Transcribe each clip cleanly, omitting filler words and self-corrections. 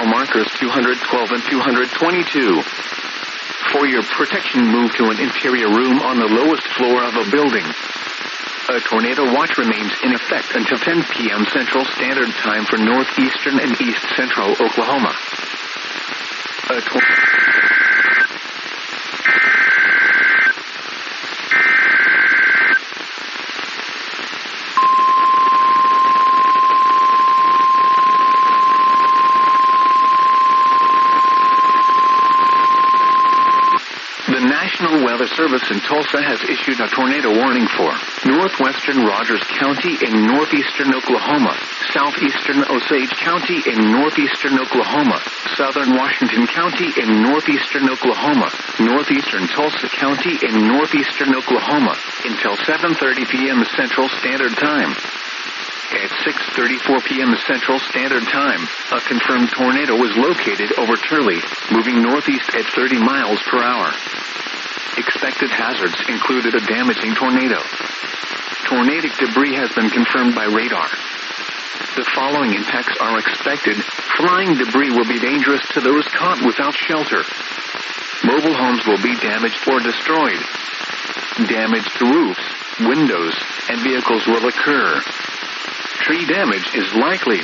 markers 212 and 222. For your protection, move to an interior room on the lowest floor of a building. A tornado watch remains in effect until 10 p.m. Central Standard Time for northeastern and east central Oklahoma. The National Weather Service in Tulsa has issued a tornado warning for Northwestern Rogers County in northeastern Oklahoma, southeastern Osage County in northeastern Oklahoma, southern Washington County in northeastern Oklahoma, northeastern Tulsa County in northeastern Oklahoma, until 7:30 p.m. Central Standard Time. At 6:34 p.m. Central Standard Time, a confirmed tornado was located over Turley, moving northeast at 30 miles per hour. Expected hazards included a damaging tornado. Tornadic debris has been confirmed by radar. The following impacts are expected. Flying debris will be dangerous to those caught without shelter. Mobile homes will be damaged or destroyed. Damage to roofs, windows, and vehicles will occur. Tree damage is likely.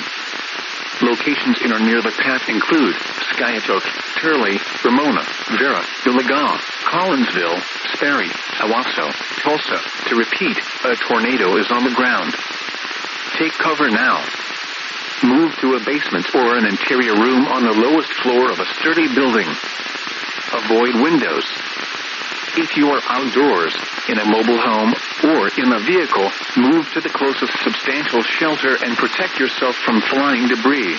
Locations in or near the path include Skiatook, Turley, Ramona, Vera, Oologah, Collinsville, Sperry, Owasso, Tulsa. To repeat, a tornado is on the ground. Take cover now. Move to a basement or an interior room on the lowest floor of a sturdy building. Avoid windows. If you are outdoors, in a mobile home, or in a vehicle, move to the closest substantial shelter and protect yourself from flying debris.